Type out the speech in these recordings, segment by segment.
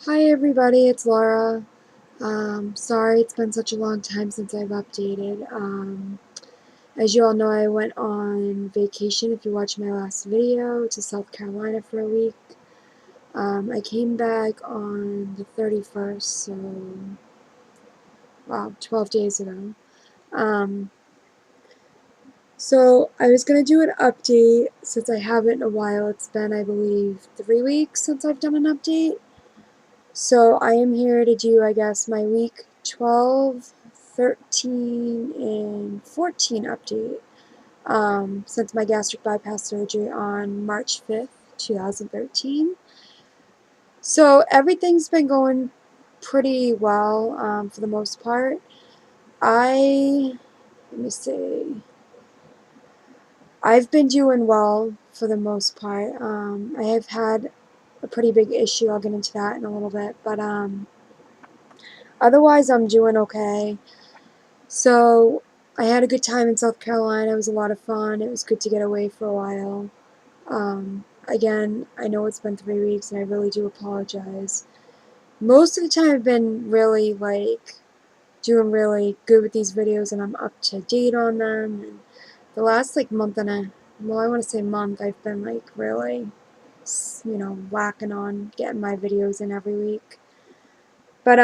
Hi everybody, it's Laura. Sorry it's been such a long time since I've updated. As you all know, I went on vacation, if you watched my last video, to South Carolina for a week. I came back on the 31st, so, wow, 12 days ago. Um, so I was going to do an update since I haven't in a while. It's been, I believe, 3 weeks since I've done an update. So I am here to do, I guess, my week 12, 13, and 14 update since my gastric bypass surgery on March 5th, 2013. So everything's been going pretty well for the most part. Let me see, I've been doing well for the most part. I have had a pretty big issue. I'll get into that in a little bit, but otherwise I'm doing okay. So I had a good time in South Carolina. It was a lot of fun. It was good to get away for a while. Again, I know it's been 3 weeks and I really do apologize. Most of the time I've been really doing really good with these videos and I'm up to date on them. And the last month and a, well, I want to say month, I've been really, whacking on getting my videos in every week. But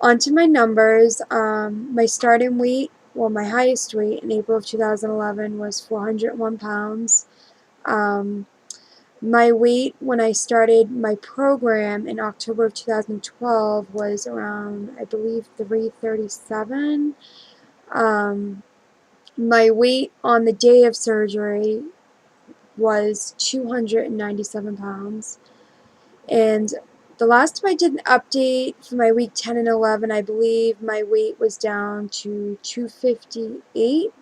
onto my numbers. My starting weight, well, my highest weight in April of 2011 was 401 pounds. My weight when I started my program in October of 2012 was around, I believe, 337. My weight on the day of surgery was 297 pounds. And the last time I did an update for my week 10 and 11, I believe my weight was down to 258.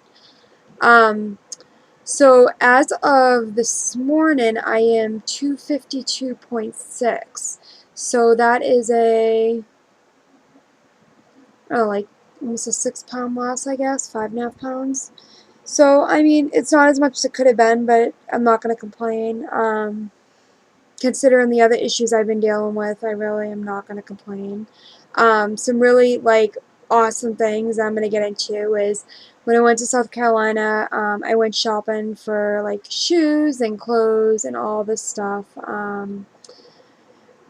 So as of this morning, I am 252.6. So that is almost a 6 pound loss, I guess, 5.5 pounds. So, I mean, it's not as much as it could have been, but I'm not going to complain. Considering the other issues I've been dealing with, I really am not going to complain. Some really awesome things I'm going to get into is when I went to South Carolina, I went shopping for shoes and clothes and all this stuff.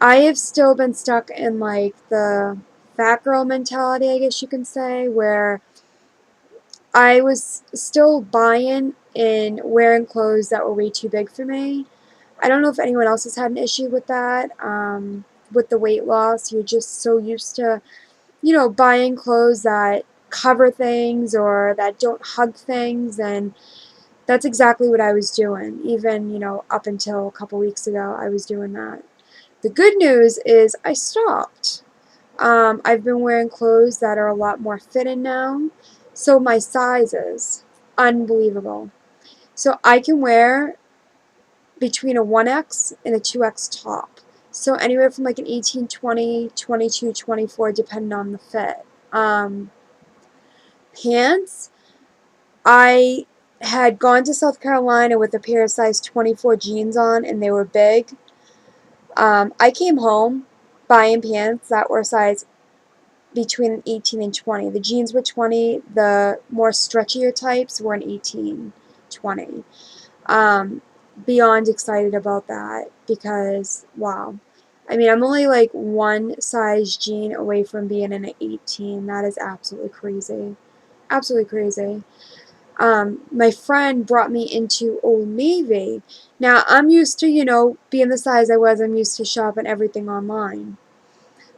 I have still been stuck in the fat girl mentality, I guess you can say, where I was still buying and wearing clothes that were way too big for me. I don't know if anyone else has had an issue with that. With the weight loss, you're just so used to, buying clothes that cover things or that don't hug things, and that's exactly what I was doing. Even, up until a couple weeks ago, I was doing that. The good news is I stopped. I've been wearing clothes that are a lot more fitting now, so my size is unbelievable. So I can wear between a 1X and a 2X top. So anywhere from an 18, 20, 22, 24, depending on the fit. Pants, I had gone to South Carolina with a pair of size 24 jeans on, and they were big. I came home buying pants that were size between 18 and 20. The jeans were 20. The more stretchier types were an 18, 20. Beyond excited about that because, wow. I mean, I'm only one size jean away from being in an 18. That is absolutely crazy. Absolutely crazy. My friend brought me into Old Navy. Now, I'm used to, being the size I was, I'm used to shopping everything online.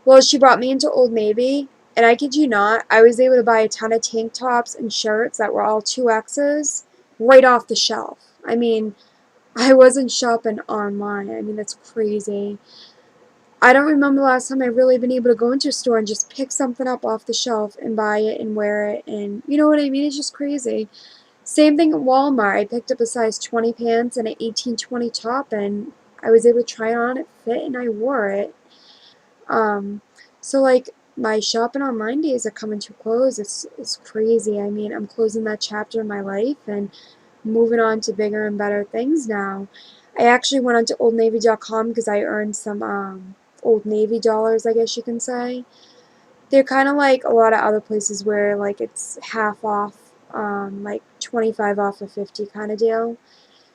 Well, she brought me into Old Navy, and I kid you not, I was able to buy a ton of tank tops and shirts that were all 2Xs right off the shelf. I mean, I wasn't shopping online. I mean, that's crazy. I don't remember the last time I've really been able to go into a store and just pick something up off the shelf and buy it and wear it. And you know what I mean? It's just crazy. Same thing at Walmart. I picked up a size 20 pants and an 18-20 top, and I was able to try it on, it fit, and I wore it. So my shopping online days are coming to a close. It's crazy. I mean, I'm closing that chapter in my life and moving on to bigger and better things now. I actually went onto OldNavy.com because I earned some Old Navy dollars, I guess you can say. They're kind of like a lot of other places where like it's half off, like 25 off of 50 kind of deal.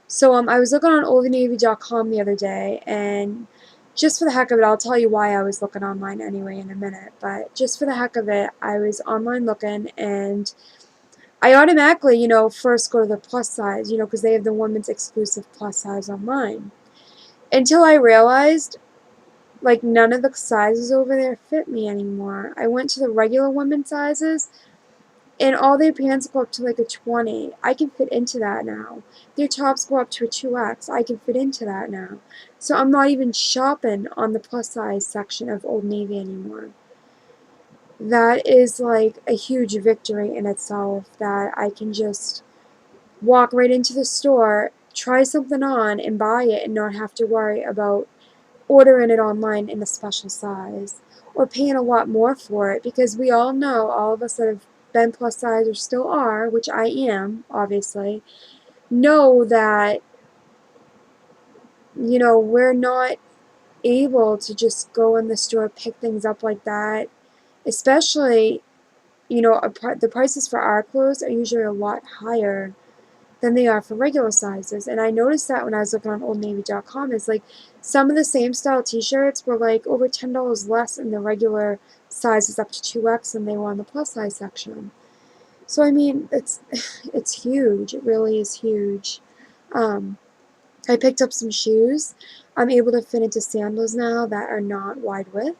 So I was looking on oldnavy.com the other day, and just for the heck of it, I'll tell you why I was looking online anyway in a minute, but just for the heck of it, I was online looking, and I automatically, first go to the plus size, because they have the women's exclusive plus size online. Until I realized, like, none of the sizes over there fit me anymore. I went to the regular women's sizes, and all their pants go up to like a 20. I can fit into that now. Their tops go up to a 2X. I can fit into that now. So I'm not even shopping on the plus size section of Old Navy anymore. That is like a huge victory in itself, that I can just walk right into the store, try something on, and buy it and not have to worry about ordering it online in a special size or paying a lot more for it, because we all know, all of us that have been plus size or still are, which I am, obviously, know that, we're not able to just go in the store, pick things up like that, especially, the prices for our clothes are usually a lot higher than they are for regular sizes. And I noticed that when I was looking on oldnavy.com, is like some of the same style t-shirts were like over $10 less in the regular sizes up to 2X than they were on the plus size section. So I mean, it's huge. It really is huge. Um, I picked up some shoes. I'm able to fit into sandals now that are not wide width,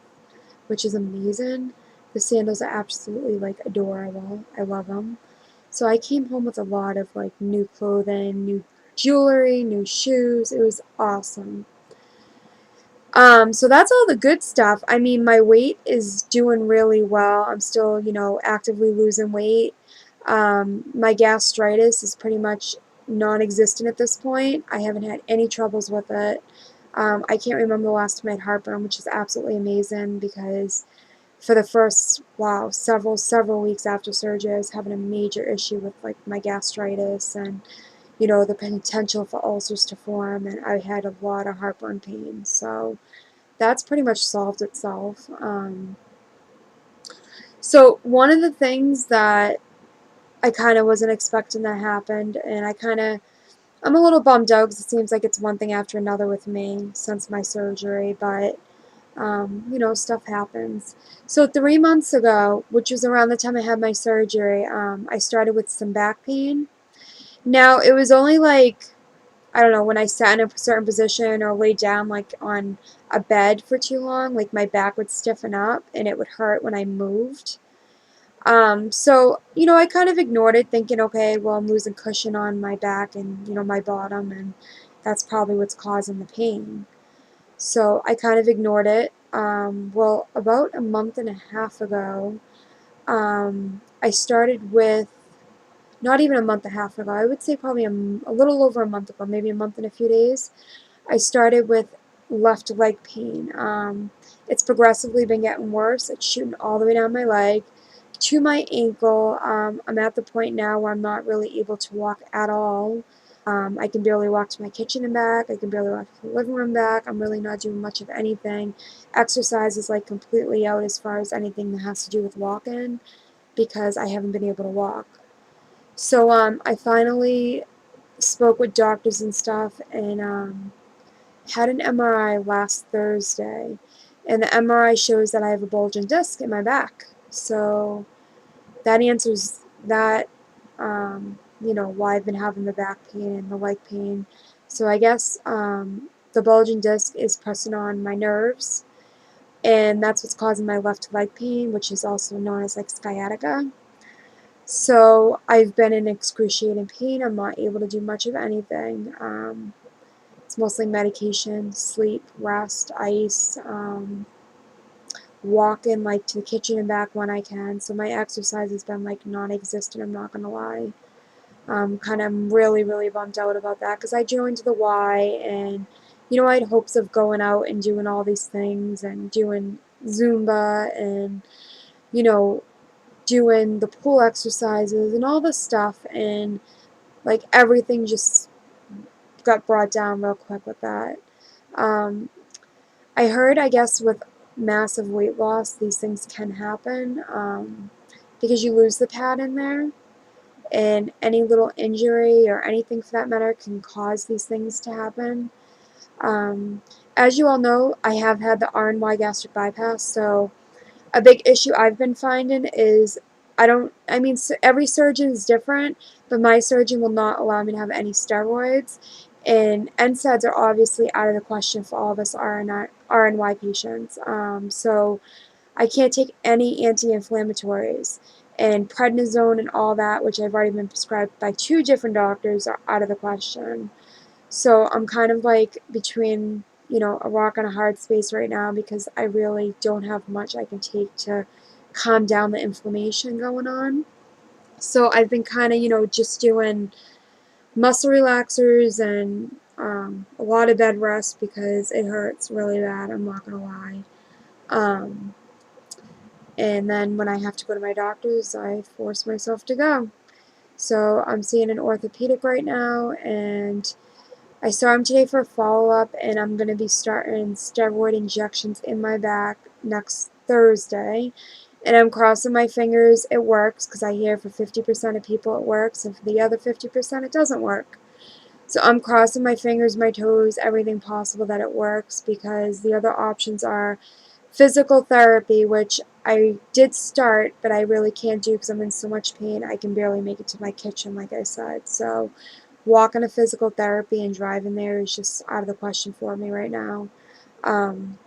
which is amazing. The sandals are absolutely like adorable. I love them. So I came home with a lot of like new clothing, new jewelry, new shoes. It was awesome. So that's all the good stuff. I mean, my weight is doing really well. I'm still, actively losing weight. My gastritis is pretty much non-existent at this point. I haven't had any troubles with it. I can't remember the last time I had heartburn, which is absolutely amazing, because for the first, wow, several weeks after surgery, I was having a major issue with like my gastritis, and the potential for ulcers to form, and I had a lot of heartburn pain. So that's pretty much solved itself. So one of the things that I kind of wasn't expecting that happened, and I'm a little bummed out because it seems like it's one thing after another with me since my surgery, but stuff happens. So 3 months ago, which was around the time I had my surgery, I started with some back pain. Now, it was only like, I don't know, when I sat in a certain position or laid down like on a bed for too long, like my back would stiffen up and it would hurt when I moved. So, I kind of ignored it, thinking, okay, well, I'm losing cushion on my back and, my bottom, and that's probably what's causing the pain. So I kind of ignored it. Well, about a month and a half ago, I started with, not even a month and a half ago, I would say probably a little over a month ago, maybe a month and a few days, I started with left leg pain. It's progressively been getting worse. It's shooting all the way down my leg to my ankle. I'm at the point now where I'm not really able to walk at all. I can barely walk to my kitchen and back. I can barely walk to the living room back. I'm really not doing much of anything. Exercise is like completely out as far as anything that has to do with walking, because I haven't been able to walk. So I finally spoke with doctors and stuff, and had an MRI last Thursday, and the MRI shows that I have a bulging disc in my back. So that answers that, why I've been having the back pain and the leg pain. So I guess the bulging disc is pressing on my nerves, and that's what's causing my left leg pain, which is also known as like sciatica. So I've been in excruciating pain. I'm not able to do much of anything. It's mostly medication, sleep, rest, ice, walking like to the kitchen and back when I can. So my exercise has been like non-existent, I'm not gonna lie. Kind of really, really bummed out about that, because I joined the Y, and I had hopes of going out and doing all these things and doing Zumba and you know doing the pool exercises and all this stuff, and like everything just got brought down real quick with that. Um, I heard, I guess, with massive weight loss, these things can happen because you lose the pad in there, and any little injury or anything for that matter can cause these things to happen. Um, as you all know, I have had the RNY gastric bypass, so a big issue I've been finding is I mean, every surgeon is different, but my surgeon will not allow me to have any steroids. And NSAIDs are obviously out of the question for all of us RNY patients. So I can't take any anti-inflammatories. And prednisone and all that, which I've already been prescribed by 2 different doctors, are out of the question. So I'm kind of like between, a rock and a hard space right now because I really don't have much I can take to calm down the inflammation going on. So I've been kind of, just doing muscle relaxers and a lot of bed rest because it hurts really bad, I'm not going to lie. Um, and then when I have to go to my doctor's, I force myself to go. So I'm seeing an orthopedic right now, and I saw him today for a follow-up, and I'm going to be starting steroid injections in my back next Thursday. And I'm crossing my fingers it works, because I hear for 50% of people it works, and for the other 50% it doesn't work. So I'm crossing my fingers, my toes, everything possible that it works, because the other options are physical therapy, which I did start, but I really can't do because I'm in so much pain. I can barely make it to my kitchen, like I said. So walking to physical therapy and driving there is just out of the question for me right now. Um,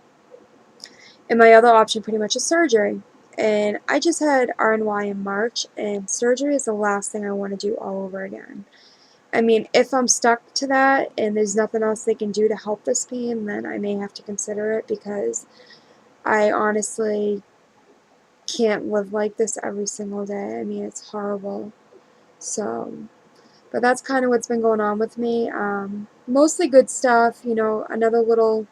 and my other option pretty much is surgery. And I just had RNY in March, and surgery is the last thing I want to do all over again. I mean, if I'm stuck to that and there's nothing else they can do to help this pain, then I may have to consider it because I honestly can't live like this every single day. I mean, it's horrible. So, but that's kind of what's been going on with me. Mostly good stuff, another little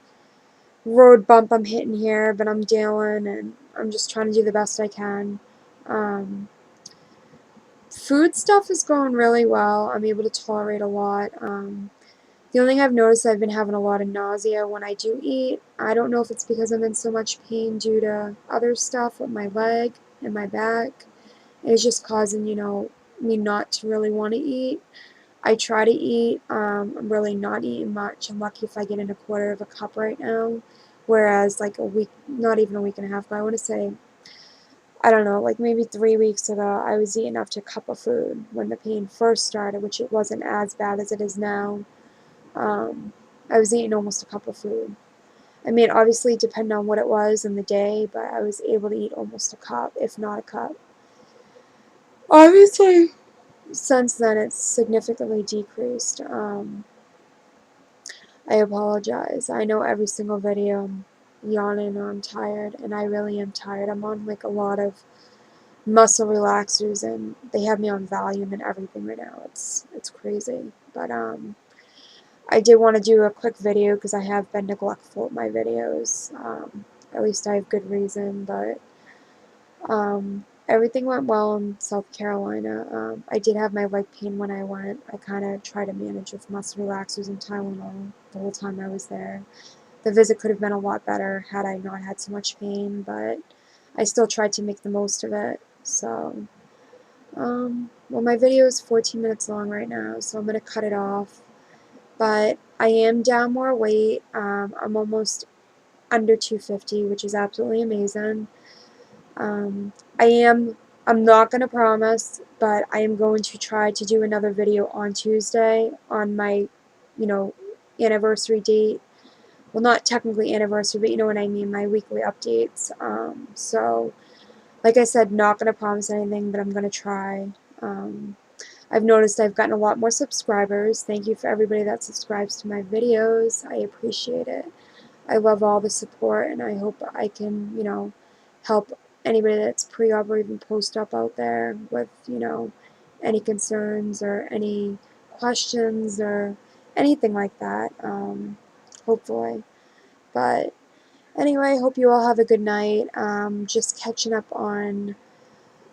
road bump I'm hitting here, but I'm dealing and I'm just trying to do the best I can. Um, Food stuff is going really well. I'm able to tolerate a lot. The only thing I've noticed, I've been having a lot of nausea when I do eat. I don't know if it's because I'm in so much pain due to other stuff with my leg and my back. It's just causing, me not to really want to eat. I try to eat. I'm really not eating much. I'm lucky if I get in a quarter of a cup right now. Whereas like a week, not even a week and a half, but I want to say, I don't know, like maybe 3 weeks ago, I was eating up to a cup of food when the pain first started, which it wasn't as bad as it is now. Um, I was eating almost a cup of food. I mean, obviously, depending on what it was in the day, but I was able to eat almost a cup, if not a cup. Obviously, since then, it's significantly decreased. I apologize. I know every single video I'm yawning or I'm tired, and I really am tired. I'm on like a lot of muscle relaxers, and they have me on Valium and everything right now. It's crazy. But I did want to do a quick video because I have been neglectful of my videos. At least I have good reason, but everything went well in South Carolina. I did have my leg pain when I went. I kind of tried to manage with muscle relaxers and Tylenol the whole time I was there. The visit could have been a lot better had I not had so much pain, but I still tried to make the most of it. So, well, my video is 14 minutes long right now, so I'm going to cut it off. But I am down more weight. I'm almost under 250, which is absolutely amazing. Um, I am, I'm not going to promise, but I am going to try to do another video on Tuesday on my, you know, anniversary date. Well, not technically anniversary, but you know what I mean, my weekly updates. So, like I said, not going to promise anything, but I'm going to try. I've noticed I've gotten a lot more subscribers. Thank you for everybody that subscribes to my videos. I appreciate it. I love all the support, and I hope I can, help anybody that's pre-op or even post-op out there with, any concerns or any questions or anything like that, hopefully. But anyway, I hope you all have a good night. Just catching up on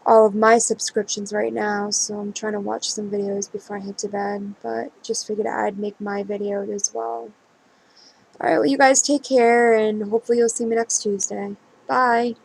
all of my subscriptions right now, so I'm trying to watch some videos before I head to bed, but just figured I'd make my video as well. Alright, well, you guys take care, and hopefully you'll see me next Tuesday. Bye.